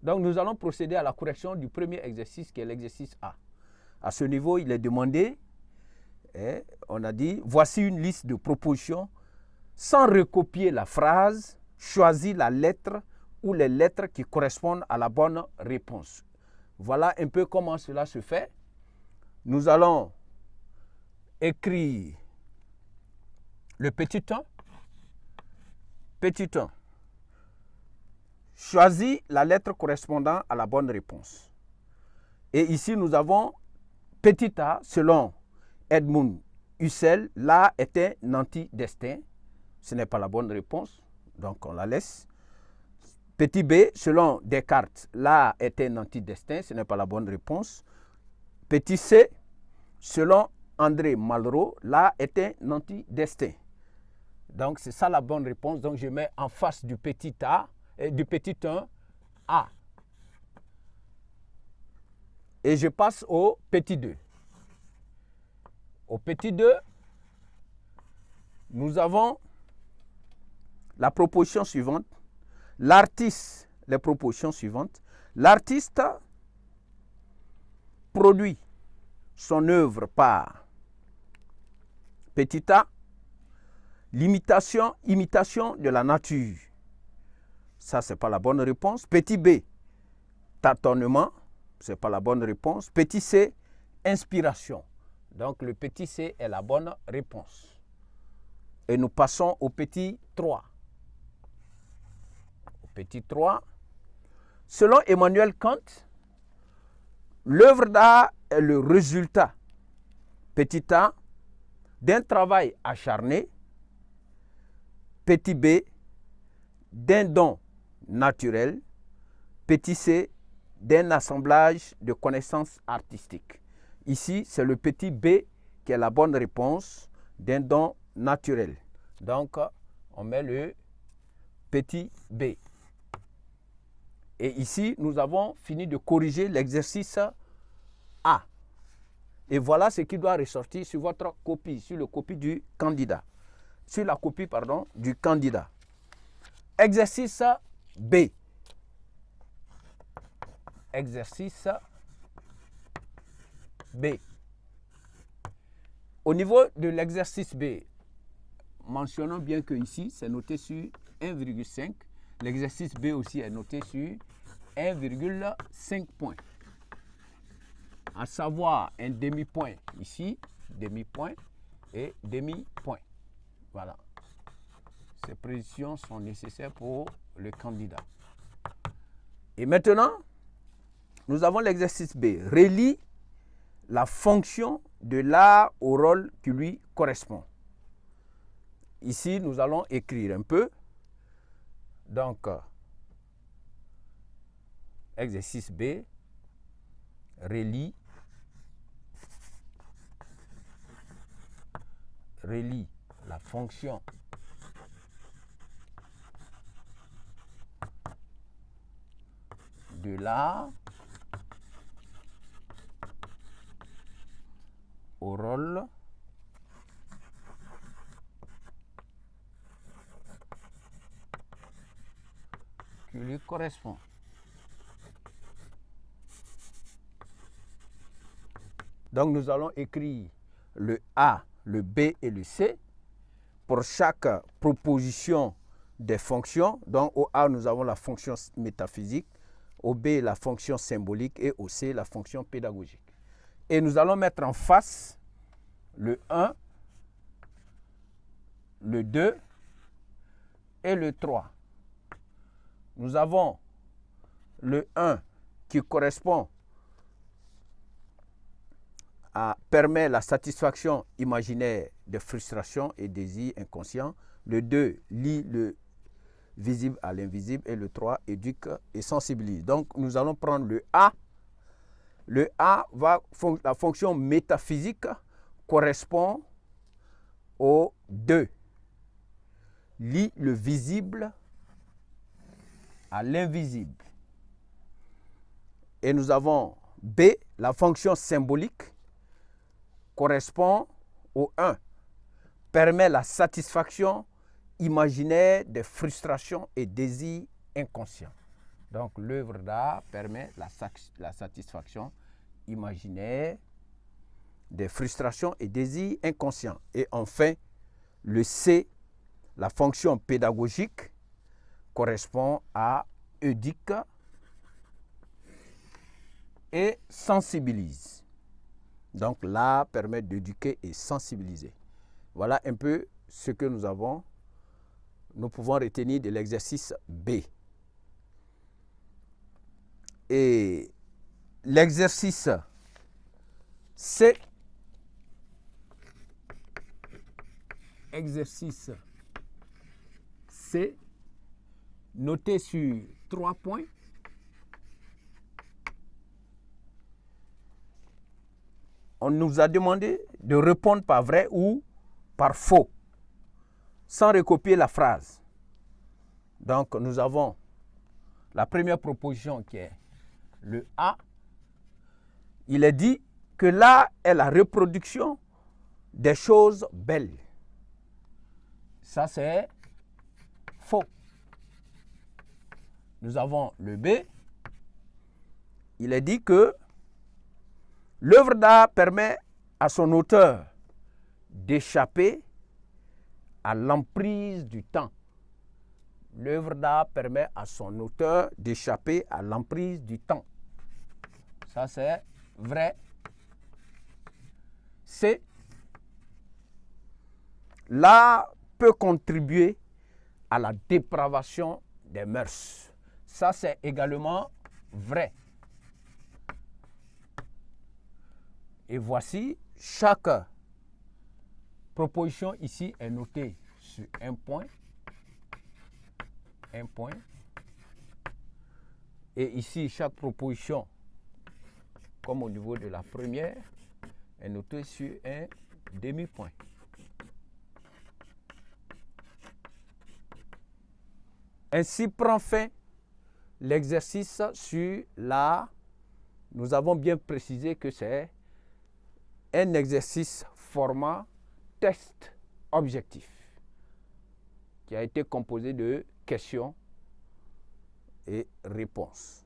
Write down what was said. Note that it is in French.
Donc, nous allons procéder à la correction du premier exercice qui est l'exercice A. À ce niveau, il est demandé, on a dit, voici une liste de propositions. Sans recopier la phrase, choisis la lettre ou les lettres qui correspondent à la bonne réponse. Voilà un peu comment cela se fait. Nous allons écrire le petit 1. Petit 1. Choisis la lettre correspondant à la bonne réponse. Et ici, nous avons petit a, selon Edmund Husserl, là est un antidestin. Ce n'est pas la bonne réponse, donc on la laisse. Petit b, selon Descartes, là est un antidestin, ce n'est pas la bonne réponse. Petit c, selon André Malraux, là est un antidestin. Donc c'est ça la bonne réponse. Donc je mets en face du petit a, du petit 1, A. Et je passe au petit 2. Au petit 2, nous avons la proposition suivante. L'artiste, les propositions suivantes. L'artiste produit son œuvre par petit a, imitation de la nature. Ça, ce n'est pas la bonne réponse. Petit b, tâtonnement. Ce n'est pas la bonne réponse. Petit c, inspiration. Donc, le petit c est la bonne réponse. Et nous passons au petit 3. Au petit 3. Selon Emmanuel Kant, l'œuvre d'art est le résultat, petit a, d'un travail acharné, petit b, d'un don naturel, petit c, d'un assemblage de connaissances artistiques. Ici, c'est le petit b qui est la bonne réponse, d'un don naturel. Donc, on met le petit b. Et ici, nous avons fini de corriger l'exercice A. Et voilà ce qui doit ressortir sur votre copie, sur la copie du candidat. Sur la copie, pardon, du candidat. Exercice B. Exercice B. Au niveau de l'exercice B, mentionnons bien que ici, c'est noté sur 1,5. L'exercice B aussi est noté sur 1,5 points. À savoir un demi-point ici, demi-point et demi-point. Voilà. Ces précisions sont nécessaires pour le candidat. Et maintenant, nous avons l'exercice B. Relie la fonction de l'art au rôle qui lui correspond. Ici, nous allons écrire un peu. Donc, exercice B, relie la fonction de l'art au rôle qui lui correspond. Donc nous allons écrire le A, le B et le C pour chaque proposition des fonctions. Donc au A, nous avons la fonction métaphysique, au B, la fonction symbolique et au C, la fonction pédagogique. Et nous allons mettre en face le 1, le 2 et le 3. Nous avons le 1 qui correspond permet la satisfaction imaginaire de frustration et désirs inconscients. Le 2 lie le visible à l'invisible et le 3 éduque et sensibilise. Donc nous allons prendre le A. Le A, la fonction métaphysique correspond au 2. Lie le visible à l'invisible. Et nous avons B, la fonction symbolique correspond au 1. Permet la satisfaction imaginaire des frustrations et désirs inconscients. Donc, l'œuvre d'art permet la satisfaction imaginaire des frustrations et désirs inconscients. Et enfin, le C, la fonction pédagogique, correspond à éduque et sensibilise. Donc, l'art permet d'éduquer et sensibiliser. Voilà un peu ce que nous pouvons retenir de l'exercice B. Et l'exercice C, noté sur 3 points. On nous a demandé de répondre par vrai ou par faux, sans recopier la phrase. Donc, nous avons la première proposition qui est le A. Il est dit que l'art est la reproduction des choses belles. Ça, c'est faux. Nous avons le B. Il est dit que l'œuvre d'art permet à son auteur d'échapper à l'emprise du temps. L'œuvre d'art permet à son auteur d'échapper à l'emprise du temps. Ça, c'est vrai. C. L'art peut contribuer à la dépravation des mœurs. Ça, c'est également vrai. Et voici, chaque proposition ici est notée sur un point. Un point. Et ici, chaque proposition, comme au niveau de la première, est notée sur un demi-point. Ainsi prend fin l'exercice sur l'art. Nous avons bien précisé que c'est un exercice format test objectif qui a été composé de questions et réponses.